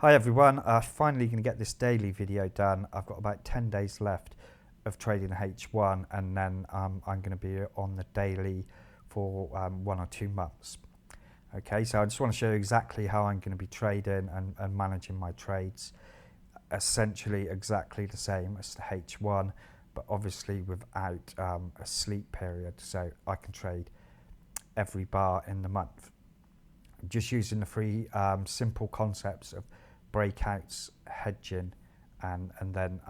Hi everyone, finally going to get this daily video done. I've got about 10 days left of trading H1 and then I'm going to be on the daily for 1 or 2 months. Okay, so I just want to show you exactly how I'm going to be trading and managing my trades. Essentially exactly the same as the H1, but obviously without a sleep period, so I can trade every bar in the month. Just using the three simple concepts of breakouts, hedging, and then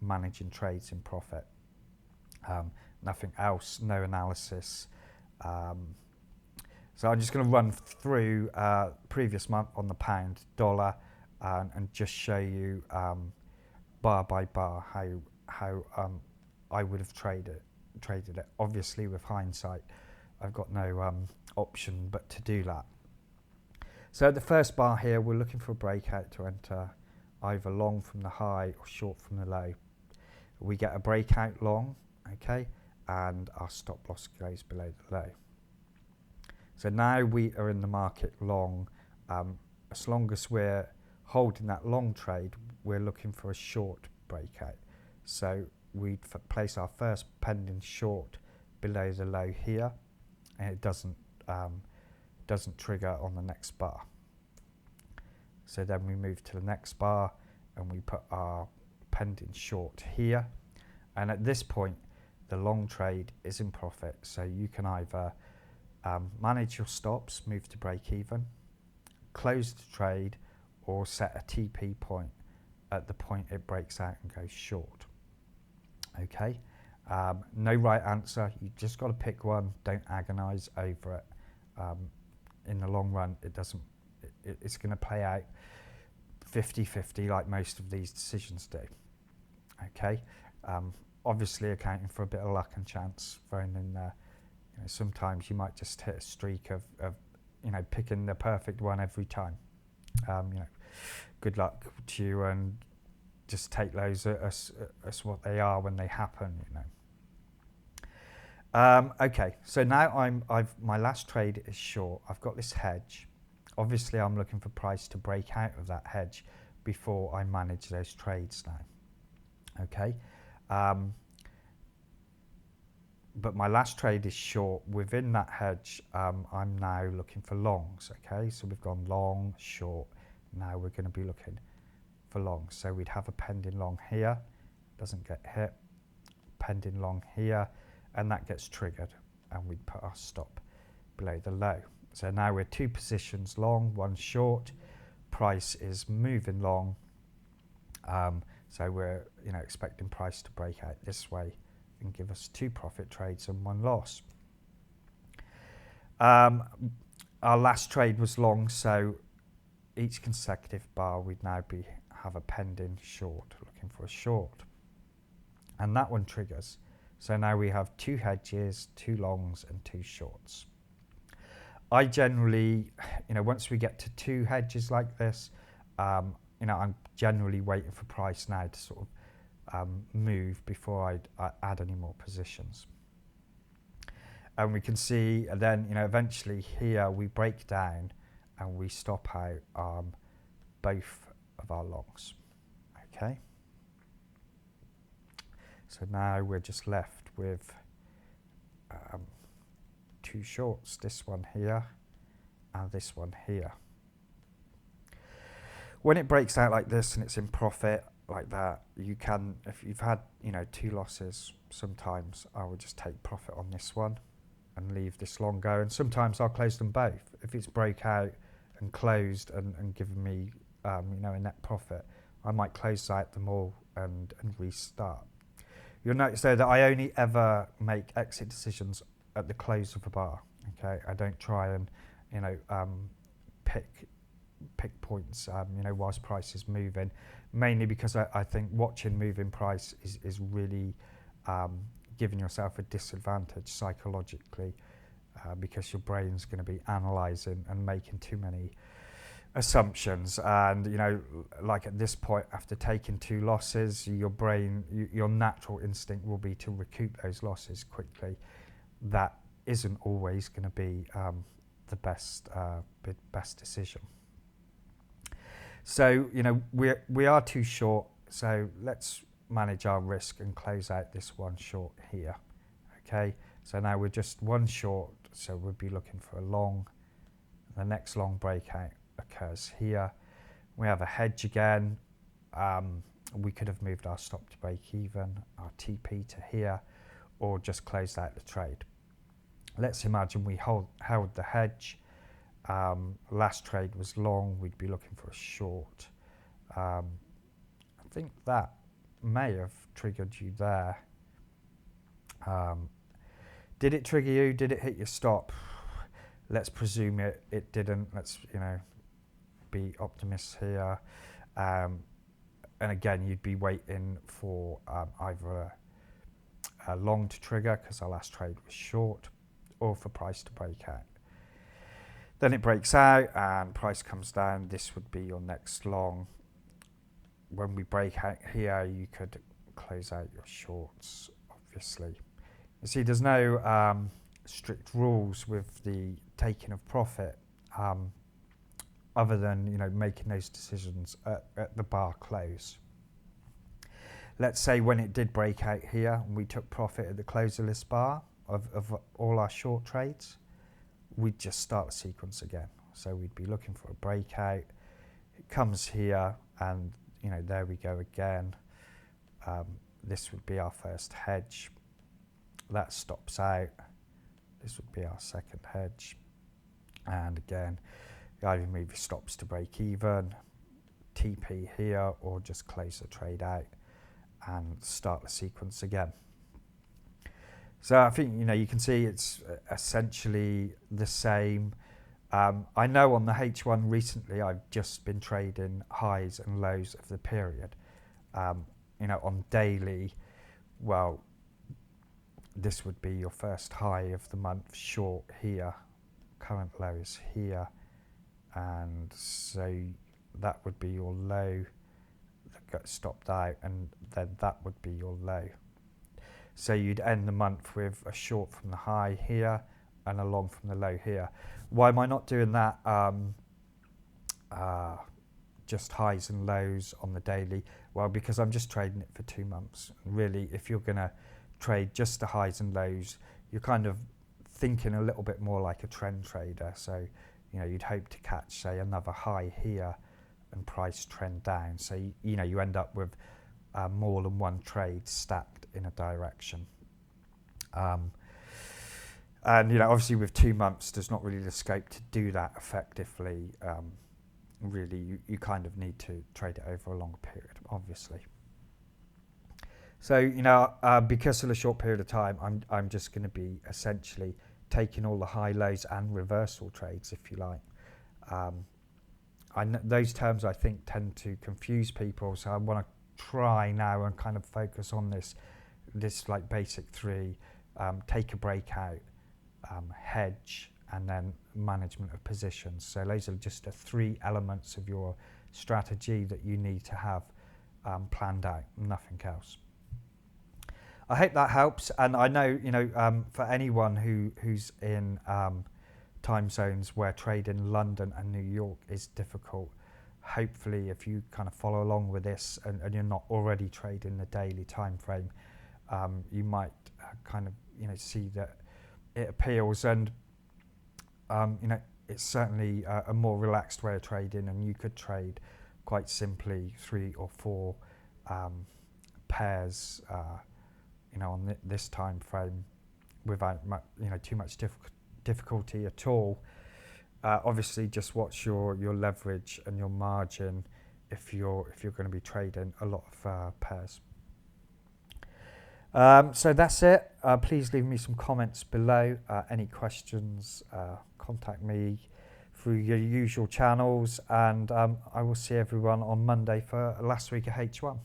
managing trades in profit. Nothing else, no analysis. So I'm just going to run through previous month on the pound dollar and just show you bar by bar how I would have traded it. Obviously, with hindsight, I've got no option but to do that. So the first bar here, we're looking for a breakout to enter either long from the high or short from the low. We get a breakout long, okay, and our stop loss goes below the low. So now we are in the market long. As long as we're holding that long trade, we're looking for a short breakout. So we place our first pending short below the low here, and it doesn't trigger on the next bar. So then we move to the next bar and we put our pending short here, and at this point the long trade is in profit, so you can either manage your stops, move to break even, close the trade, or set a TP point at the point it breaks out and goes short. Okay, no right answer, you just got to pick one, don't agonize over it. In the long run, it's going to play out 50-50 like most of these decisions do. Okay, obviously accounting for a bit of luck and chance thrown in there. Sometimes you might just hit a streak of picking the perfect one every time. Good luck to you, and just take those as what they are when they happen. Okay, so now my last trade is short. I've got this hedge. Obviously, I'm looking for price to break out of that hedge before I manage those trades now. Okay, but my last trade is short. Within that hedge, I'm now looking for longs. Okay, so we've gone long, short. Now we're going to be looking for longs. So we'd have a pending long here, doesn't get hit. Pending long here, and that gets triggered, and we put our stop below the low. So now we're 2 positions long, 1 short. Price is moving long, so we're expecting price to break out this way and give us 2 profit trades and 1 loss. Our last trade was long, so each consecutive bar we'd now have a pending short, looking for a short, and that one triggers. So now we have 2 hedges, 2 longs and 2 shorts. I generally, once we get to 2 hedges like this, I'm generally waiting for price now to sort of move before I add any more positions. And we can see then, eventually here we break down and we stop out both of our longs. Okay. So now we're just left with 2 shorts, this one here and this one here. When it breaks out like this and it's in profit like that, you can, if you've had 2 losses, sometimes I will just take profit on this one and leave this long go, and sometimes I'll close them both. If it's broke out and closed and given me a net profit, I might close out them all and restart. You'll notice though that I only ever make exit decisions at the close of a bar. Okay, I don't try and pick points whilst price is moving, mainly because I think watching moving price is really giving yourself a disadvantage psychologically, because your brain's going to be analysing and making too many assumptions, and like at this point, after taking 2 losses, your brain, your natural instinct will be to recoup those losses quickly. That isn't always going to be the best decision. So, we are too short. So let's manage our risk and close out this one short here. Okay. So now we're just one short. So we'll be looking for a long. The next long breakout occurs here. We have a hedge again. We could have moved our stop to break even, our TP to here, or just closed out the trade. Let's imagine we held the hedge. Last trade was long. We'd be looking for a short. I think that may have triggered you there. Did it trigger you? Did it hit your stop? Let's presume it didn't. Let's be optimists here. And again, you'd be waiting for either a long to trigger because our last trade was short, or for price to break out. Then it breaks out and price comes down. This would be your next long. When we break out here, you could close out your shorts, obviously. You see, there's no strict rules with the taking of profit, other than making those decisions at the bar close. Let's say when it did break out here, and we took profit at the close of this bar of all our short trades, we'd just start the sequence again. So we'd be looking for a breakout. It comes here, and there we go again. This would be our first hedge. That stops out. This would be our second hedge. And again, you either move your stops to break even, TP here, or just close the trade out and start the sequence again. So I think you can see it's essentially the same. I know on the H1 recently I've just been trading highs and lows of the period. On daily, well, this would be your first high of the month short here, current low is here, and so that would be your low that got stopped out, and then that would be your low. So you'd end the month with a short from the high here and a long from the low here. Why am I not doing that? Just highs and lows on the daily? Well, because I'm just trading it for 2 months. Really, if you're going to trade just the highs and lows, you're kind of thinking a little bit more like a trend trader. So, you'd hope to catch, say, another high here and price trend down. So, you end up with more than one trade stacked in a direction. And, obviously with 2 months, there's not really the scope to do that effectively. Really, you kind of need to trade it over a longer period, obviously. So, because of the short period of time, I'm just going to be essentially taking all the high, lows and reversal trades, if you like. Those terms, I think, tend to confuse people, so I want to try now and kind of focus on this like basic three: take a breakout, hedge, and then management of positions. So those are just the 3 elements of your strategy that you need to have planned out, nothing else. I hope that helps, and I know for anyone who's in time zones where trade in London and New York is difficult, hopefully if you kind of follow along with this and you're not already trading the daily time frame, you might kind of see that it appeals, and it's certainly a more relaxed way of trading, and you could trade quite simply 3 or 4 pairs on this time frame without too much difficulty at all. Obviously, just watch your leverage and your margin if you're going to be trading a lot of pairs. So that's it. Please leave me some comments below. Any questions, contact me through your usual channels, and I will see everyone on Monday for last week of H1.